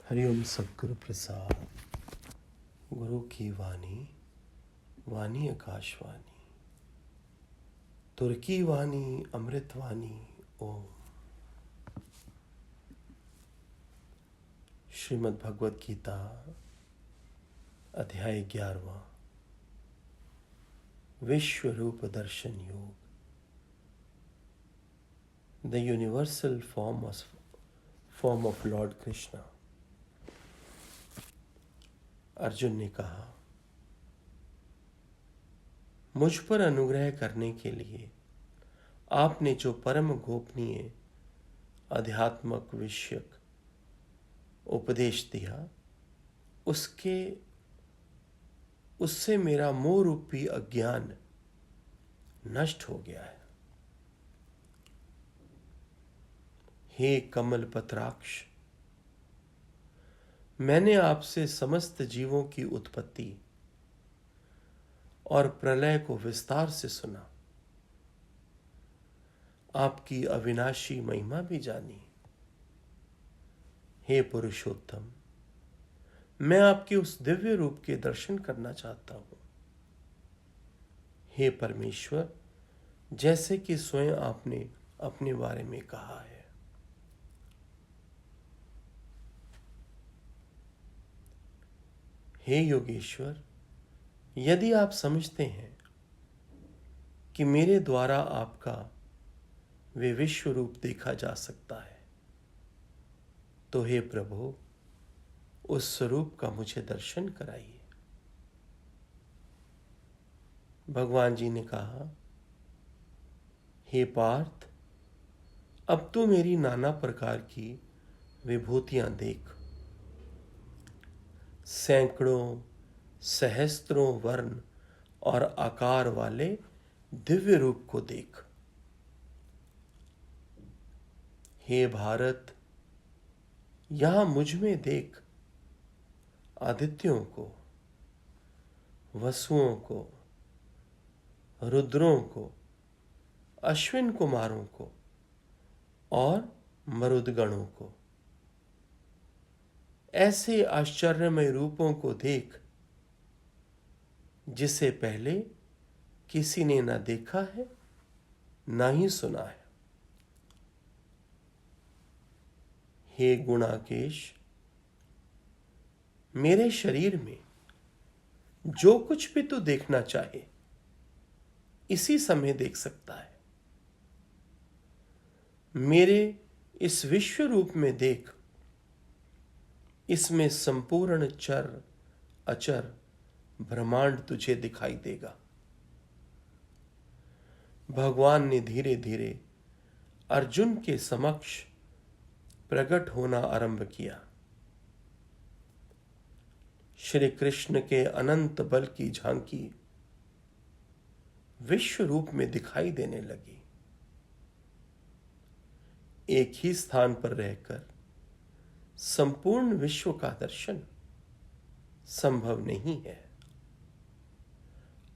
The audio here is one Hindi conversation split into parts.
हरिओम सद्गुरु प्रसाद। गुरु की वाणी, वाणी आकाशवाणी, तुर्की वाणी अमृतवाणी। ओम। श्रीमद् भगवद गीता अध्याय 11वां, विश्व रूप दर्शन योग। The universal form of Lord Krishna. Arjun ने कहा, मुझ पर अनुग्रह करने के लिए आपने जो परम गोपनीय आध्यात्मक विषयक उपदेश दिया, उससे मेरा मोह रूपी अज्ञान नष्ट हो गया है। हे कमल पत्राक्ष, मैंने आपसे समस्त जीवों की उत्पत्ति और प्रलय को विस्तार से सुना, आपकी अविनाशी महिमा भी जानी। हे पुरुषोत्तम, मैं आपके उस दिव्य रूप के दर्शन करना चाहता हूं। हे परमेश्वर, जैसे कि स्वयं आपने अपने बारे में कहा है। हे योगेश्वर, यदि आप समझते हैं कि मेरे द्वारा आपका वे विश्व रूप देखा जा सकता है, तो हे प्रभु, उस स्वरूप का मुझे दर्शन कराइए। भगवान जी ने कहा, हे पार्थ, अब तू मेरी नाना प्रकार की विभूतियां देख। सैकड़ों सहस्त्रों वर्ण और आकार वाले दिव्य रूप को देख। हे भारत, यहां मुझ में देख आदित्यों को, वसुओं को, रुद्रों को, अश्विन कुमारों को और मरुदगणों को। ऐसे आश्चर्यमय रूपों को देख जिसे पहले किसी ने ना देखा है, ना ही सुना है। हे गुणाकेश, मेरे शरीर में जो कुछ भी तू देखना चाहे इसी समय देख सकता है। मेरे इस विश्व रूप में देख, इसमें संपूर्ण चर अचर ब्रह्मांड तुझे दिखाई देगा। भगवान ने धीरे धीरे अर्जुन के समक्ष प्रकट होना आरंभ किया। श्री कृष्ण के अनंत बल की झांकी विश्व रूप में दिखाई देने लगी। एक ही स्थान पर रहकर संपूर्ण विश्व का दर्शन संभव नहीं है।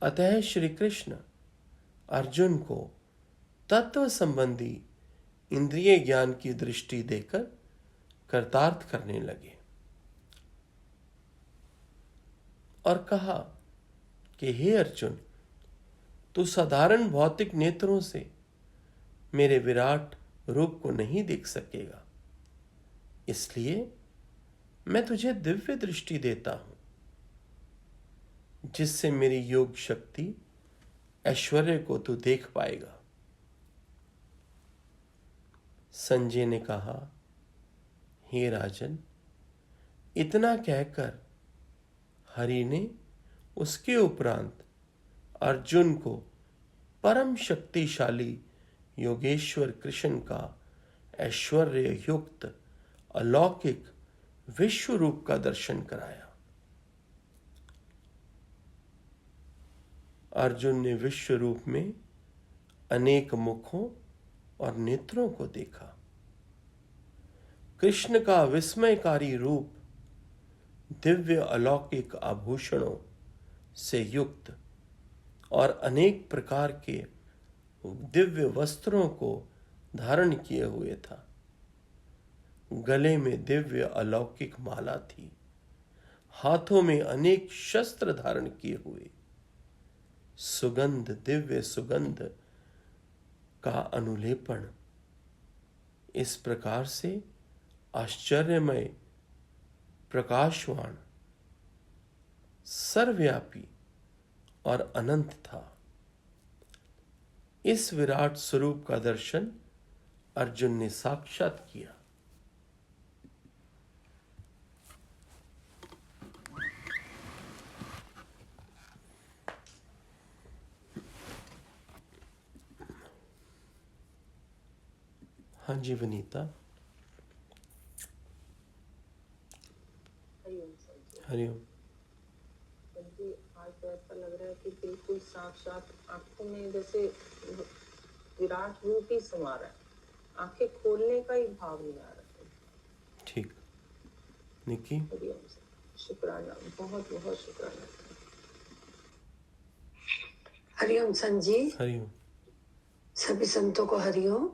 अतः श्री कृष्ण अर्जुन को तत्व संबंधी इंद्रिय ज्ञान की दृष्टि देकर कृतार्थ करने लगे और कहा कि हे अर्जुन, तू साधारण भौतिक नेत्रों से मेरे विराट रूप को नहीं देख सकेगा, इसलिए मैं तुझे दिव्य दृष्टि देता हूं, जिससे मेरी योग शक्ति ऐश्वर्य को तू देख पाएगा। संजय ने कहा, हे राजन, इतना कहकर हरि ने उसके उपरांत अर्जुन को परम शक्तिशाली योगेश्वर कृष्ण का ऐश्वर्य युक्त अलौकिक विश्व रूप का दर्शन कराया। अर्जुन ने विश्व रूप में अनेक मुखों और नेत्रों को देखा। कृष्ण का विस्मयकारी रूप दिव्य अलौकिक आभूषणों से युक्त और अनेक प्रकार के दिव्य वस्त्रों को धारण किए हुए था। गले में दिव्य अलौकिक माला थी, हाथों में अनेक शस्त्र धारण किए हुए सुगंध, दिव्य सुगंध का अनुलेपन इस प्रकार से आश्चर्यमय, प्रकाशवान, सर्वव्यापी और अनंत था। इस विराट स्वरूप का दर्शन अर्जुन ने साक्षात किया। हाँ जी वनीता। हरिओम। आज तो ऐसा लग रहा है कि बिल्कुल साक्षात आंखों में जैसे विराट रूप ही समा रहा है, आंखें खोलने का ही भाव नहीं आ रहा। ठीक निकी। हरिओम सर, शुक्राना, बहुत बहुत शुक्राना। हरिओम संजी। हरिओम। सभी संतों को हरिओम।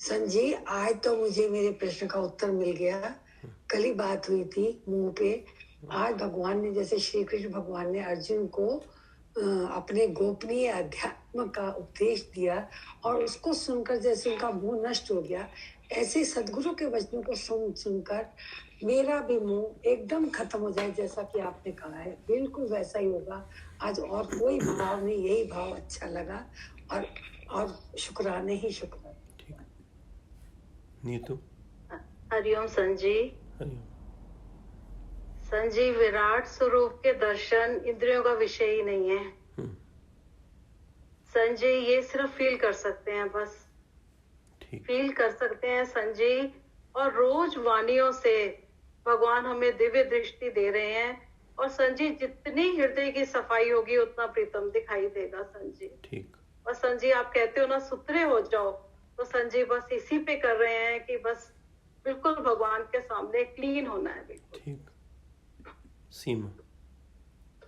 संजी, आज तो मुझे मेरे प्रश्न का उत्तर मिल गया। कल ही बात हुई थी मुंह पे। आज भगवान ने, जैसे श्री कृष्ण भगवान ने अर्जुन को अपने गोपनीय अध्यात्म का उपदेश दिया और उसको सुनकर जैसे उनका मुंह नष्ट हो गया, ऐसे सदगुरु के वचनों को सुनकर मेरा भी मुंह एकदम खत्म हो जाए, जैसा कि आपने कहा है बिल्कुल वैसा ही होगा आज। और कोई भाव नहीं, यही भाव अच्छा लगा और शुक्राने ही शुक्राने। ठीक। नीतू। हरिओम संजी। हरिओम। संजी, विराट स्वरूप के दर्शन इंद्रियों का विषय ही नहीं है संजय, ये सिर्फ फील कर सकते हैं, बस फील कर सकते हैं संजय। और रोज वाणियों से भगवान हमें दिव्य दृष्टि दे रहे हैं, और संजय जितनी हृदय की सफाई होगी उतना प्रीतम दिखाई देगा संजय। ठीक। और संजय, आप कहते हो ना सुथरे हो जाओ, तो संजय बस इसी पे कर रहे हैं कि बस बिल्कुल भगवान के सामने क्लीन होना है बिल्कुल। ठीक। सीमा।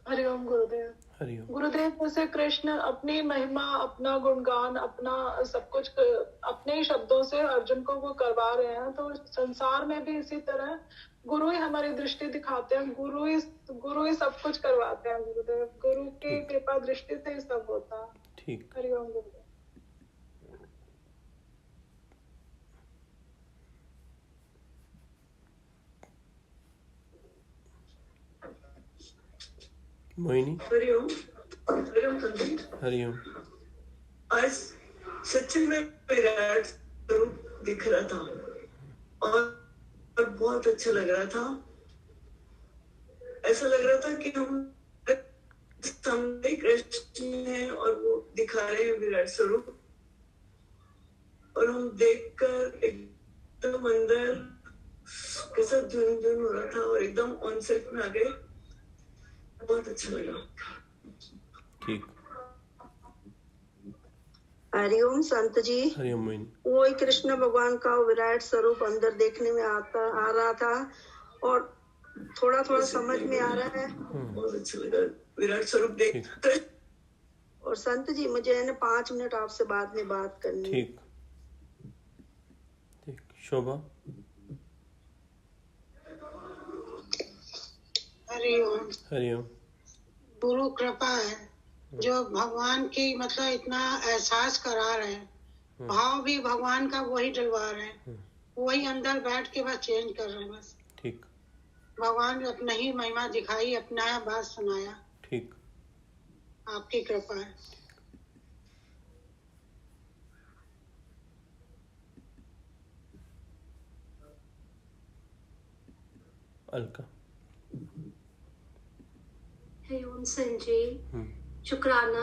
हरिओम गुरुदेव। हरिओम। गुरुदेव, जैसे कृष्ण अपनी महिमा, अपना गुणगान, अपना सब कुछ अपने ही शब्दों से अर्जुन को वो करवा रहे हैं, तो संसार में भी इसी तरह गुरु ही हमारी दृष्टि दिखाते हैं, गुरु ही सब कुछ करवाते हैं गुरुदेव। गुरु की कृपा दृष्टि से ही सब होता है। ठीक। हरिओम गुरुदेव। मोहिनी। हरिओम। हरिओम संदीप। हरिओम। आज सच्ची में विराट स्वरूप दिख रहा था और बहुत अच्छा लग रहा था। ऐसा लग रहा था कि हम सामने कृष्ण हैं और वो दिखा रहे हैं विराट स्वरूप, और हम देखकर एकदम अंदर कैसा धुन हो रहा था और एकदम ऑन सेट में आ गए। बहुत अच्छा लगा। ठीक। हरिओम संत जी। हरिओम मोहिनी। वही कृष्ण भगवान का विराट स्वरूप अंदर देखने में आ रहा था और थोड़ा थोड़ा समझ में आ रहा है। बहुत अच्छा लगा विराट स्वरूप देख। और संत जी, मुझे 5 मिनट आपसे बाद में बात करनी। ठीक। ठीक। शोभा। हरिओम। हरिओम। गुरु कृपा है जो भगवान की मतलब इतना एहसास करा रहे हैं, भाव भी भगवान का वही डलवा रहे हैं, वही अंदर बैठ के बस चेंज कर रहे हैं बस। ठीक। भगवान ने अपना ही महिमा दिखाई, अपना बात सुनाया। ठीक। आपकी कृपा है। अलका। हरिओम संजय, शुक्राना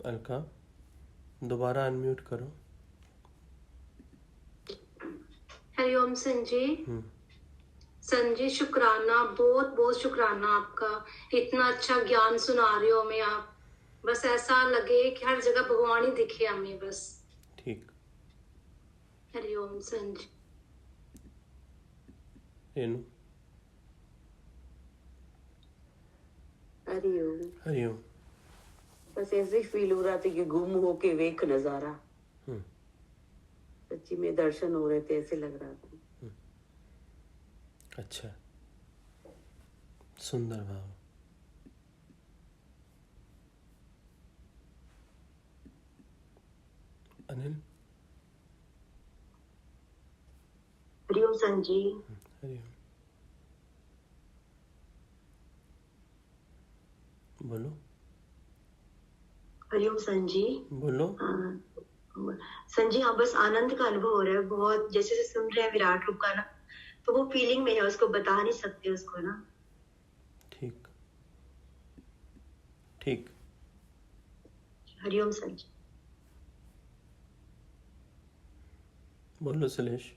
अलका, दोबारा अनम्यूट करो। हरिओम संजय। संजय, शुक्राना, बहुत बहुत शुक्राना आपका, इतना अच्छा ज्ञान सुना रहे हो हमें आप। बस ऐसा लगे कि हर जगह भगवान ही दिखे हमें बस। ठीक। हरिओम संजय। रेनू। हरिओम। हरिओम। बस ऐसे फील हो रहा था कि गुम होके वेख नजारा, सच्ची में दर्शन हो रहे थे, ऐसे लग रहा था। अच्छा, सुंदर भाव। अनिल। हरिओम संजी। हरिओम। बोलो। हरिओम संजी। बोलो। संजी, हाँ, बस आनंद का अनुभव हो रहा है बहुत, जैसे जैसे सुन रहे हैं विराट रूप का ना, तो वो फीलिंग में है, उसको बता नहीं सकते उसको ना। ठीक ठीक। हरिओम संजी। बोलो शैलेश।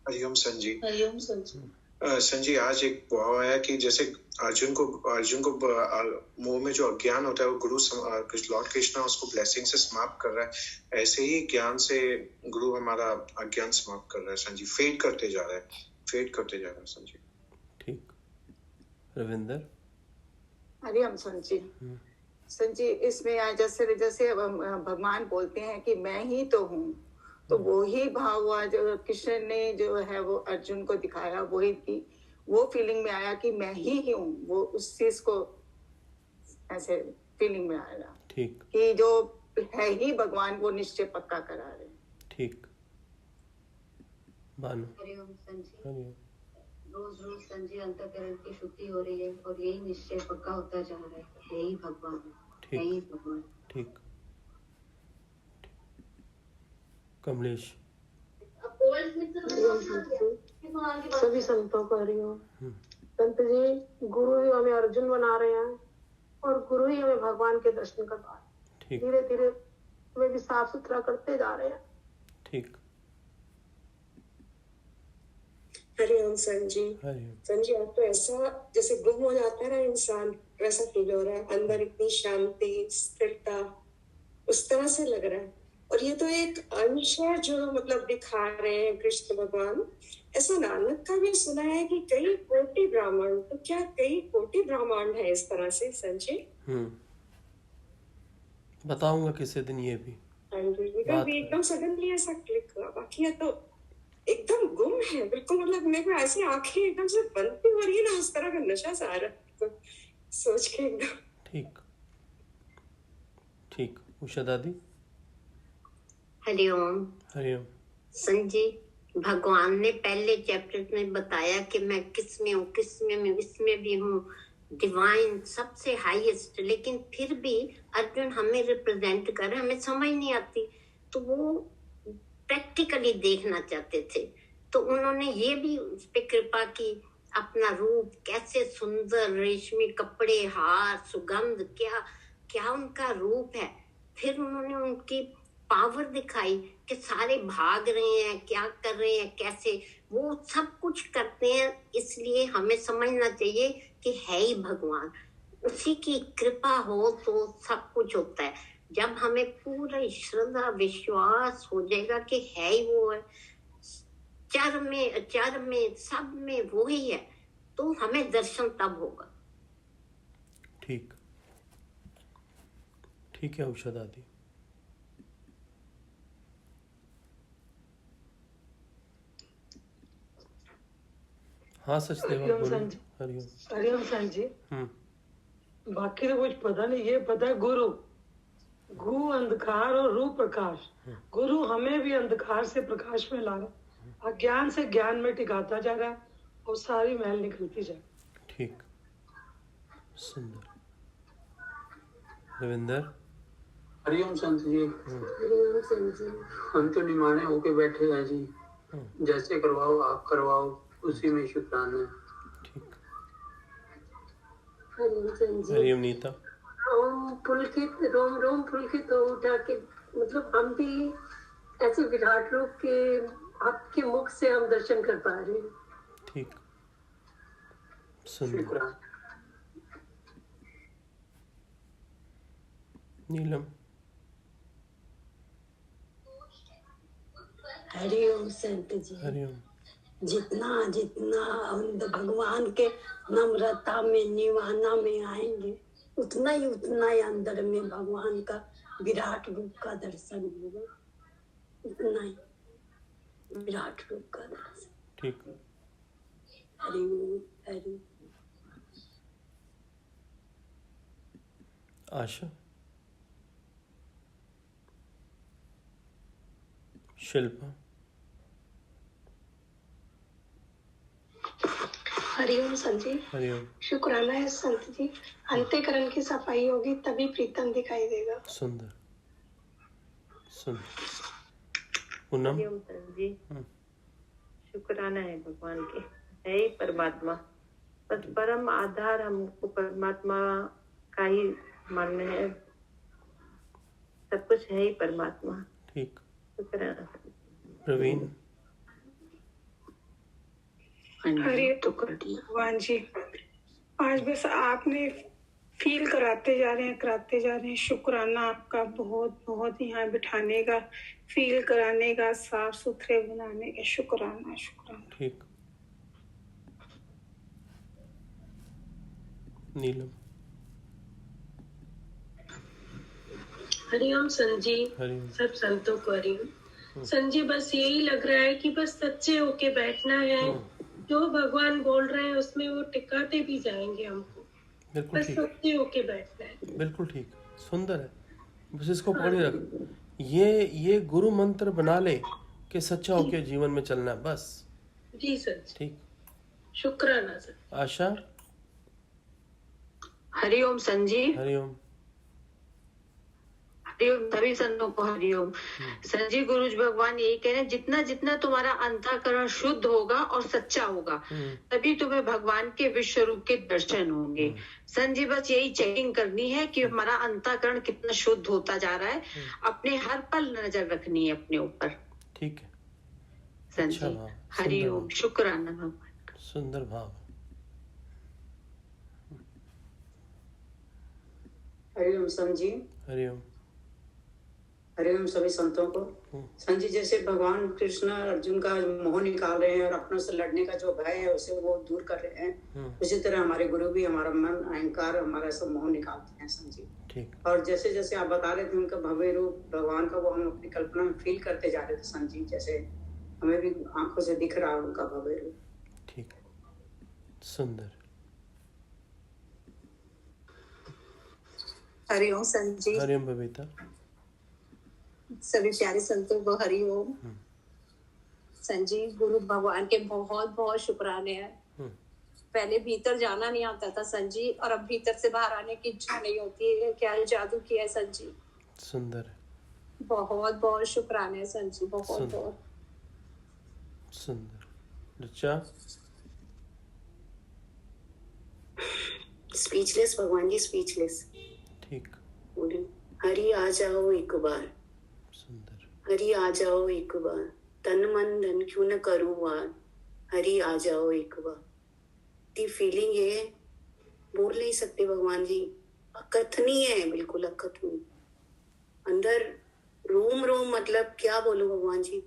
हरिओम संजी। हरिओम संजी। संजी, आज एक भाव आया कि जैसे अर्जुन को मुंह में जो अज्ञान होता है वो गुरु लॉर्ड कृष्णा उसको ब्लेसिंग से समाप्त कर रहा है, ऐसे ही ज्ञान से गुरु हमारा अज्ञान समाप्त कर रहा है संजी, फेड करते जा रहा है संजी। ठीक। रविंदर। हरिओम संजी। संजी, इसमें जैसे जैसे भगवान बोलते हैं कि मैं ही तो हूँ, तो वो ही भाव हुआ जो कृष्ण ने जो है वो अर्जुन को दिखाया, वही की वो फीलिंग में आया कि मैं ही हूँ, वो उस चीज को ऐसे फीलिंग में आया। ठीक। कि जो है ही भगवान, वो निश्चय पक्का करा रहे। ठीक। बानु। हरिओम संजी। हरिओम। रोज रोज संजी अंतःकरण की शुद्धि हो रही है और यही निश्चय पक्का होता जा रहा है, यही भगवान है, यही भगवान। ठीक। कमलेश। सभी संतों को हरिओम। संत जी, गुरु ही हमें अर्जुन बना रहे हैं और गुरु ही हमें भगवान के दर्शन करवा रहे हैं। धीरे धीरे हमें भी साफ सुथरा करते जा रहे हैं। ठीक। हरिओम संजी। संजी, आप तो ऐसा जैसे गुम हो जाता है ना इंसान, वैसा फील हो रहा है, अंदर इतनी शांति स्थिरता, उस तरह से लग रहा है। और ये तो एक अंश है जो मतलब दिखा रहे हैं कृष्ण भगवान। ऐसा नानक का भी सुना है कि कई कोटि ब्राह्मण, तो क्या कई कोटि ब्राह्मण है इस तरह से संजय? बताऊंगा किसी दिन ये भी। एकदम सडनली ऐसा क्लिक हुआ, बाकी है तो एकदम गुम है बिल्कुल, मतलब मेरे को ऐसी आंखें एकदम से बंद हो रही है ना, उस तरह का नशा सा आ रहा है तो सोच के एकदम। ठीक ठीक। उषा दादी। हरिओम। हरिओम। संजी, भगवान ने पहले चैप्टर में बताया कि मैं किस में हूँ, किस में इसमें भी हूँ, डिवाइन सबसे हाईएस्ट, लेकिन फिर भी अर्जुन हमें रिप्रेजेंट कर रहे, हमें समझ नहीं आती, तो वो प्रैक्टिकली देखना चाहते थे, तो उन्होंने ये भी उस पे कृपा की, अपना रूप कैसे सुंदर, रेशमी कपड़े, हार, सुगंध, क्या क्या उनका रूप है। फिर उन्होंने उनकी पावर दिखाई कि सारे भाग रहे हैं, क्या कर रहे हैं, कैसे वो सब कुछ करते हैं, इसलिए हमें समझना चाहिए कि है ही भगवान, उसी की कृपा हो तो सब कुछ होता है। जब हमें पूरा श्रद्धा विश्वास हो जाएगा कि है ही वो है, चर में सब में वो ही है, तो हमें दर्शन तब होगा। ठीक ठीक है उषा दादी। हाँ सचदेवा बोलो। हरिओम। हरिओम संजी। बाकी तो कुछ पता नहीं, ये पता है गुरु अंधकार और रूप प्रकाश। गुरु हमें भी अंधकार से प्रकाश में ला रहा, अज्ञान से ज्ञान में टिकाता जा रहा है और सारी मैल निकलती जाए। ठीक, सुंदर। रविंदर। हरिओम संत जी। हम तो निमाने होके बैठे हैं जी, जैसे करवाओ आप करवाओ, उसी में शुक्राना। ठीक। हरिओम नीता। पुलकित रोम रोम पुलकित हो उठा के, मतलब हम भी ऐसे विराट रूप के आपके मुख से हम दर्शन कर पा रहे हैं। ठीक, सुंदर। नीलम। हरिओम संत जी। हरिओम। जितना जितना भगवान के नम्रता में निवाना में आएंगे, उतना ही अंदर में भगवान का विराट रूप का दर्शन होगा, उतना ही। विराट रूप का दर्शन। ठीक। हरि हरि। आशा। शिल्पा। हरिओम संत जी। हरिओम। शुक्राना है संत जी, अंतःकरण की सफाई होगी तभी प्रीतम दिखाई देगा। सुंदर सुंदर। पूनम। हरिओम संत जी, शुक्राना है भगवान के, है ही परमात्मा, बस परम आधार हमको परमात्मा का ही मानना है, सब कुछ है ही परमात्मा। ठीक। शुक्राना। प्रवीण। हरे तो भगवान जी, आज बस आपने फील कराते जा रहे हैं। शुक्राना आपका बहुत बहुत यहाँ बिठाने का, फील कराने का, साफ सुथरे बनाने का। शुक्राना शुक्राना। ठीक। नीलम। हरिओम संत जी, हरिओम। सब संतों को हरिओम। संत जी, बस यही लग रहा है कि बस सच्चे होके बैठना है, जो भगवान बोल रहे हैं उसमें वो टिकाते भी जाएंगे हमको। बिल्कुल बस ठीक। सच्चे होके बैठना है। बिल्कुल ठीक, सुंदर है, बस इसको पकड़े रख। ये गुरु मंत्र बना ले कि सच्चा होके जीवन में चलना है, बस। जी सर। ठीक। शुक्राना सर। आशा। हरिओम संत जी। हरिओम। हरिओम सभी संतों को हरिओम। संत जी, गुरु जी भगवान यही कह रहे हैं, जितना जितना तुम्हारा अंतःकरण शुद्ध होगा और सच्चा होगा, तभी तुम्हें भगवान के विश्व रूप के दर्शन होंगे। संत जी, बस यही चेकिंग करनी है कि हमारा अंतःकरण कितना शुद्ध होता जा रहा है, अपने हर पल नजर रखनी है अपने ऊपर। ठीक है संत जी। हरिओम। शुक्राना भगवान। सुंदर भाव। हरिओम संत जी। हरिओम। हरिओम सभी संतों को। संत जी, जैसे भगवान कृष्ण अर्जुन का मोह निकाल रहे हैं और अपनों से लड़ने का जो भय है उसे वो दूर कर रहे हैं, उसी तरह हमारे गुरु भी हमारा मन, अहंकार, हमारा सब मोह निकालते हैं संत जी। ठीक। और जैसे जैसे आप बता रहे थे उनका भव्य रूप भगवान का, वो हम अपनी कल्पना में फील करते जा रहे थे संत जी, जैसे हमें भी आंखों से दिख रहा है उनका भव्य रूप। ठीक। सुंदर। हरिओम संत जी। हरिओम बबीता। सभी प्यारे संतों को हरिओम। संत जी, गुरु भगवान के बहुत बहुत शुक्राने हैं। पहले भीतर जाना नहीं आता था संत जी, और अब भीतर से बाहर आने की इच्छा नहीं होती है। क्या जादू किया है संत जी। सुंदर। बहुत बहुत शुक्राने हैं संत जी, बहुत बहुत सुंदर। ऋचा। स्पीचलेस भगवान जी, स्पीचलेस। ठीक। हरि आ जाओ एक बार, हरि आ जाओ एक बार, तन मन धन क्यों न करूं वार, हरि आ जाओ एक बार। दी फीलिंग ये बोल नहीं सकते भगवान जी, अकथनीय है, बिल्कुल अकथनीय। अंदर रोम रोम, मतलब क्या बोलूं भगवान जी।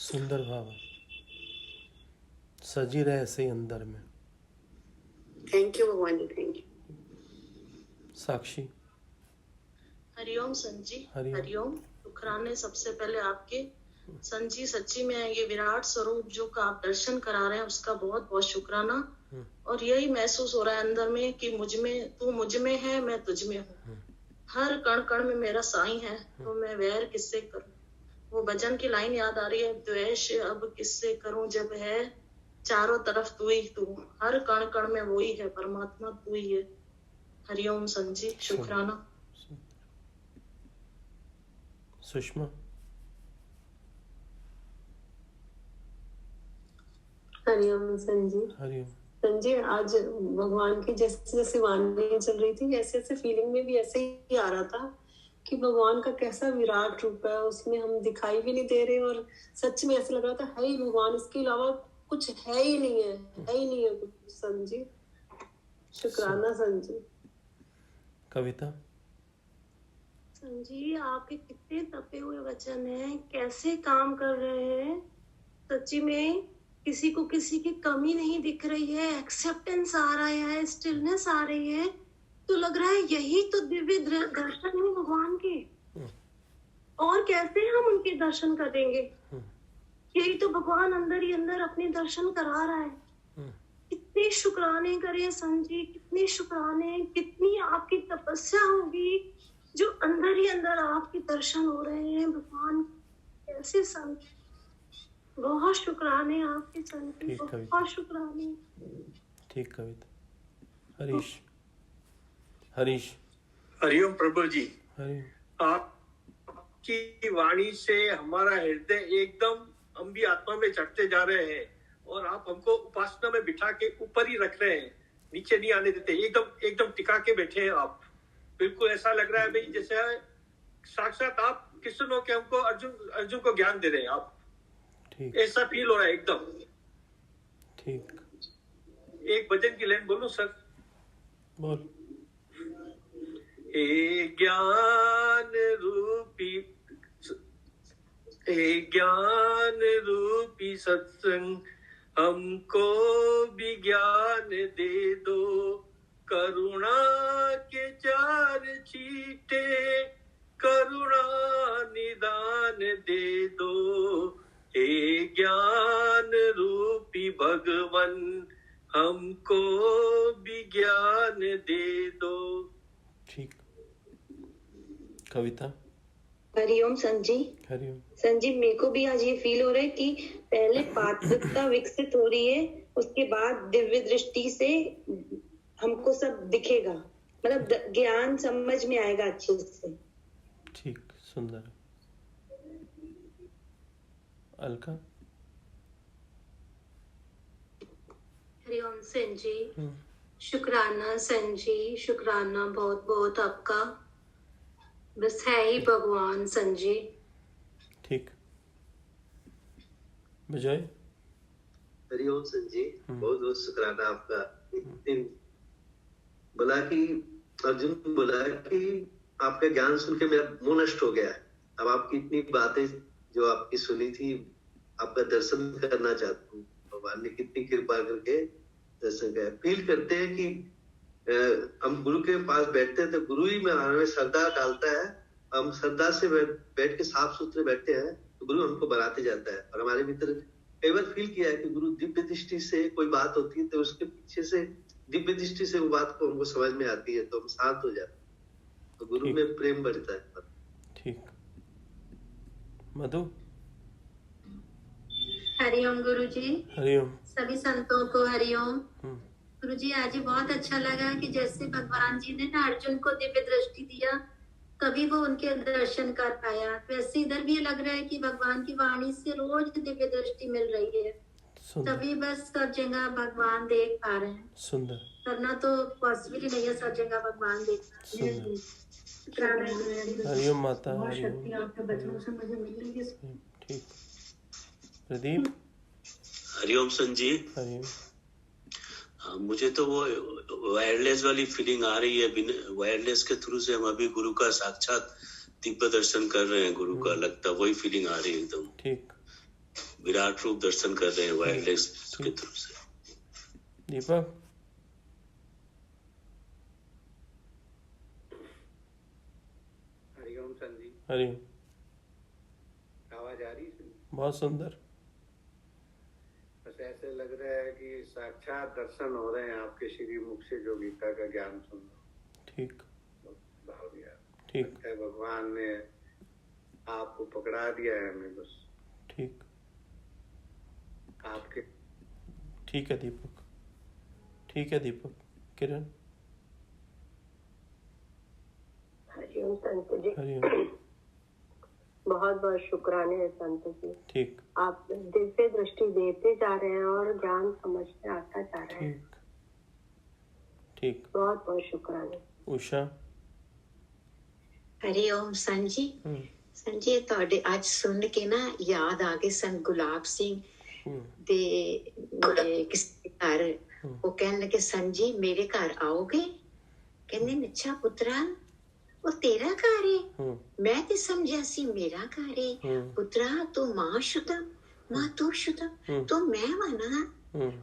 सुंदर भाव, सजी रहे ऐसे ही अंदर में। थैंक यू भगवान जी, थैंक यू। साक्षी। हरिओम संत जी। हरिओम। शुक्राने सबसे पहले आपके संत जी, सच्ची में ये विराट स्वरूप जो का आप दर्शन करा रहे हैं उसका बहुत बहुत शुक्राना। और यही महसूस हो रहा है अंदर में कि मुझ में, तू मुझ में है, मैं तुझ में हूँ। हर कण कण में मेरा साईं है, तो मैं वैर किससे करूँ। वो भजन की लाइन याद आ रही है, द्वेष अब किससे करूँ जब है चारों तरफ तू ही तू। हर कण कण में वो ही है, परमात्मा तू ही है। हरिओम संत जी, शुक्राना। सुषमा। हरिओम संत जी। हरिओम संत जी, आज भगवान की जैसे जैसे वाणी चल रही थी, ऐसे ऐसे फीलिंग में भी ऐसे ही आ रहा था कि भगवान का कैसा विराट रूप है, उसमें हम दिखाई भी नहीं दे रहे, और सच में ऐसा लग रहा था है ही भगवान, इसके अलावा कुछ है ही नहीं है कुछ। संत जी, शुक्राना संत जी। कविता। संत जी, आपके कितने तपे हुए वचन हैं, कैसे काम कर रहे हैं। सच्ची में किसी को किसी की कमी नहीं दिख रही है, एक्सेप्टेंस आ रहा है, स्टिलनेस आ रही है, तो लग रहा है यही तो दिव्य दर्शन है भगवान के। और कैसे हम उनके दर्शन करेंगे? यही तो भगवान अंदर ही अंदर अपने दर्शन करा रहा है। कितने शुक्राने करें संत जी, कितने शुक्राने, कितनी आपकी तपस्या होगी जो अंदर ही अंदर आपके दर्शन हो रहे हैं। भगवान कैसे संत, बहुत शुक्राने आपके संत जी, बहुत शुक्राने। ठीक कविता। हरीश, हरीश। हरिओम प्रभु जी। हरिओम। आपकी वाणी से हमारा हृदय एकदम हम भी आत्मा में चढ़ते जा रहे हैं और आप हमको उपासना में बिठा के ऊपर ही रख रहे हैं, नीचे नहीं आने देते। एकदम एकदम टिका के बैठे हैं आप। बिल्कुल ऐसा लग रहा है भाई जैसे साक्षात आप कृष्ण हो के हमको अर्जुन को ज्ञान दे रहे हैं आप। ठीक। ऐसा फील हो रहा है एकदम। ठीक। एक भजन की लाइन बोलूं सर? बोल। हे ज्ञान रूपी सत्संग हमको भी ज्ञान दे दो, करुणा के 4 छींटे करुणा निदान दे दो। हे ज्ञान रूपी भगवन हमको भी ज्ञान दे दो। ठीक। कविता। हरिओम संजी। हरिओम। संजी, मेरे को भी आज ये फील हो रहा है कि पहले पात्रता विकसित हो रही है, उसके बाद दिव्य दृष्टि से हमको सब दिखेगा, मतलब ज्ञान समझ में आएगा अच्छे से। ठीक, सुंदर। अलका। हरिओम संजी। शुक्राना संजी, शुक्राना बहुत बहुत आपका। बस है ही भगवान संजी। ठीक। विजय। हरिओम संजी, बहुत बहुत शुक्राना आपका। बोला कि अर्जुन बोला कि आपका ज्ञान सुन के मेरा मुंह नष्ट हो गया है। अब आपकी इतनी बातें जो आपकी सुनी थी, आपका दर्शन करना चाहता हूँ। भगवान ने कितनी कृपा करके दर्शन किया। फील करते हैं कि हम गुरु के पास बैठते हैं तो गुरु ही में हमें श्रद्धा डालता है। हम श्रद्धा से बैठ के साफ सुथरे बैठते हैं तो गुरु हमको बनाते जाता है। और हमारे भीतर कई बार फील किया है कि गुरु दिव्य दृष्टि से कोई बात होती है तो उसके पीछे से दिव्य दृष्टि से वो बात को हमको समझ में आती है तो हम शांत हो जाते हैं, तो गुरु में प्रेम बढ़ता है। ठीक। मधु। हरिओम गुरुजी। हरिओम। सभी संतों को हरिओम। गुरुजी, आज बहुत अच्छा लगा कि जैसे भगवान जी ने ना अर्जुन को दिव्य दृष्टि दिया, तभी वो उनके दर्शन कर पाया। वैसे इधर भी लग रहा है कि भगवान की वाणी से रोज दिव्य दृष्टि मिल रही है, तभी बस सब जगह भगवान देख पा रहे हैं। सुंदर। करना तो पॉसिबल ही नहीं है सब जगह भगवान देखना। हरिओम माता। शक्ति आपके बचनों से मुझे मिल रही है। ठीक। प्रदीप। हरिओम संजी। हरिओम। हाँ, मुझे तो वो वायरलेस वाली फीलिंग आ रही है। वायरलेस के थ्रू से हम अभी गुरु का साक्षात दिव्य दर्शन कर रहे हैं। गुरु का लगता वही फीलिंग आ रही है एकदम। ठीक। विराट रूप दर्शन कर रहे हैं वायरलेस के थ्रू से। दीपक। हरिओम संजी। हरिओम। आवाज आ रही है? बहुत सुंदर। बस ऐसे लग रहा है कि साक्षात दर्शन हो रहे हैं आपके श्री मुख से, जो गीता का ज्ञान सुन रहा। ठीक। भाव गया। ठीक है, भगवान ने आपको पकड़ा दिया है हमें बस। ठीक। आपके ठीक है दीपक। ठीक है दीपक। किरण। हरिओम संत जी। हरिओम। बहुत बहुत शुक्राने हैं संत जी। ठीक। आप दिव्य दृष्टि देते जा रहे हैं और ज्ञान समझ में आता जा रहा है। ठीक। बहुत बहुत शुक्राने। उषा। हरिओम संजी। संजी, ਤੁਹਾਡੇ ਅੱਜ ਸੁਣ ਕੇ ਨਾ ਯਾਦ ਆ ਗਏ ਸਨ ਗੁਲਾਬ ਸਿੰਘ ਦੇ ਕਿਸੇ ਘਰ। ਉਹ ਕਹਿਣ ਲੱਗੇ ਸੰਜੀ ਮੇਰੇ ਘਰ ਆਓਗੇ? ਕਹਿੰਦੇ ਅੱਛਾ ਪੁੱਤਰਾ, ਉਹ ਤੇਰਾ ਘਰ ਹੈ? ਮੈਂ ਤੇ ਸਮਝਿਆ ਸੀ ਮੇਰਾ ਘਰ ਹੈ। ਪੁੱਤਰਾ ਤੂੰ ਮਾਂ ਸ਼ੁਦਾ, ਮਾਂ ਤੂੰ ਸ਼ੁਦਾ, ਤੂੰ ਮੈਂ ਵਾਨਾ,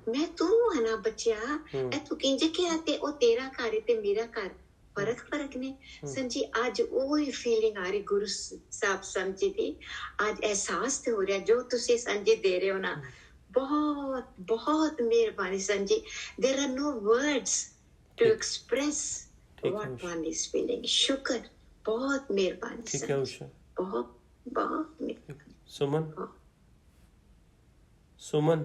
ਮੈਂ ਤੂੰ ਵਾਨਾ ਬੱਚਿਆ। ਇਹ ਤੂੰ ਕਿੰਜ ਕਿਹਾ ਤੇ ਉਹ ਤੇਰਾ ਘਰ ਹੈ ਤੇ ਮੇਰਾ ਘਰ फर्क ने संजी आज वही फीलिंग आ रही गुरु साहब समझी थी आज एहसास तो हो रहा जो तुसी संजी दे रहे हो ना बहुत बहुत मेहरबानी संजी there are no words to express what one is feeling शुक्र बहुत मेहरबानी ठीक है उषा बहुत बहुत सुमन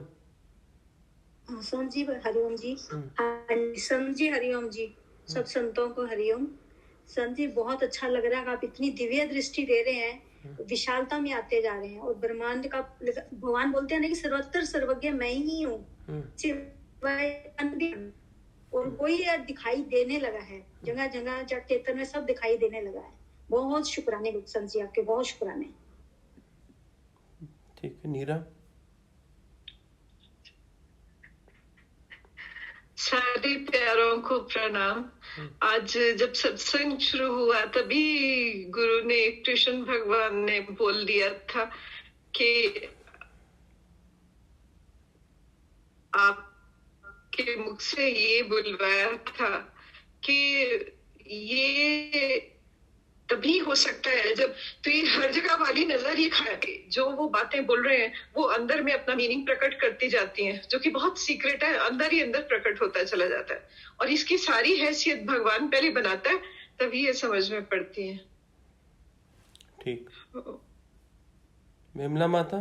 संजी हरिओम जी संजी हरिओम जी सब संतों को हरिओम संजी बहुत अच्छा लग रहा है आप इतनी दिव्य दृष्टि दे रहे हैं विशालता में आते जा रहे हैं और ब्रह्मांड का भगवान बोलते हैं ना कि सर्वत्र सर्वज्ञ मैं ही हूँ और वही दिखाई देने लगा है जगह जगह जट चेतन में सब दिखाई देने लगा है बहुत शुक्राने संजी आपके बहुत शुक्राने ठीक है नीरा सारे प्यारों को प्रणाम आज जब सत्संग शुरू हुआ तभी गुरु ने कृष्ण भगवान ने बोल दिया था कि आपके मुख से ये बुलवाया था कि ये तभी हो सकता है जब तो ये हर जगह वाली नजर ये खा के जो वो बातें बोल रहे हैं वो अंदर में अपना मीनिंग प्रकट करती जाती हैं जो कि बहुत सीक्रेट है अंदर ही अंदर प्रकट होता चला जाता है और इसकी सारी हैसियत भगवान पहले बनाता है तभी ये समझ में पड़ती है। ठीक विमला माता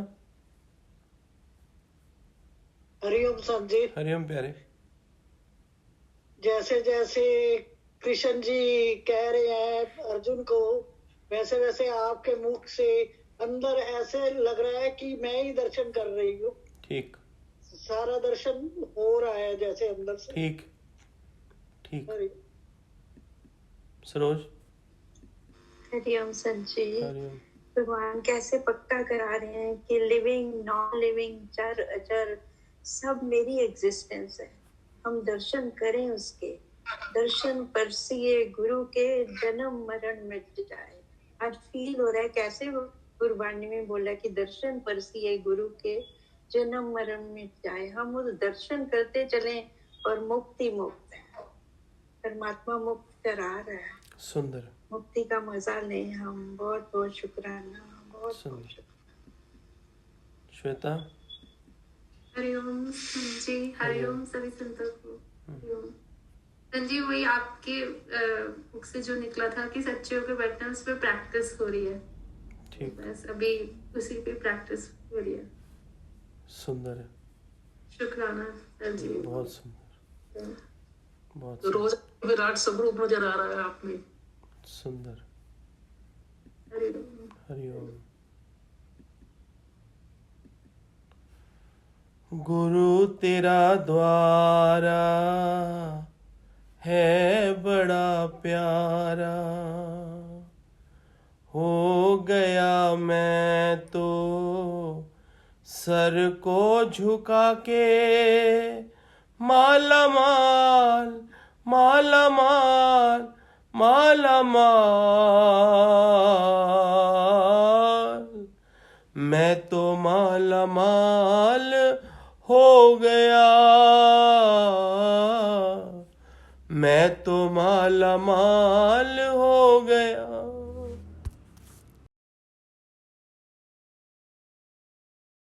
हरिओम संजी हरिओम प्यारे जैसे जैसे कृष्ण जी कह रहे हैं अर्जुन को वैसे वैसे आपके मुख से अंदर ऐसे लग रहा है कि मैं ही दर्शन कर रही हूँ ठीक सारा दर्शन हो रहा है जैसे अंदर से ठीक ठीक सरोज हरिओम संजी भगवान कैसे पक्का करा रहे हैं कि लिविंग नॉन लिविंग चर अचर सब मेरी एग्जिस्टेंस है हम दर्शन करें उसके दर्शन परसिए गुरु के जन्म मरण मिट जाए आज फील हो रहा है कैसे वो गुरबाणी में बोला कि दर्शन परसिए गुरु के जन्म मरण मिट जाए हम उस दर्शन करते चले और मुक्ति मुक्त है परमात्मा मुक्त करा रहा है सुंदर मुक्ति का मजा लें हम बहुत बहुत शुक्राना बहुत सुंदर श्वेता हरिओम जी हरिओम सभी संतों को संजी वही आपके बुक से जो निकला था कि सच्चे होकर बैठना उस पर प्रैक्टिस हो रही है ठीक बस अभी उसी पे प्रैक्टिस हो रही है सुंदर है शुक्राना संजी बहुत सुंदर बहुत रोज विराट स्वरूप नजर आ रहा है आप में सुंदर हरिओम गुरु तेरा द्वारा है बड़ा प्यारा हो गया मैं तो सर को झुका के माला माल माला माल माला माल मैं तो माला माल हो गया मैं तो माला माल हो गया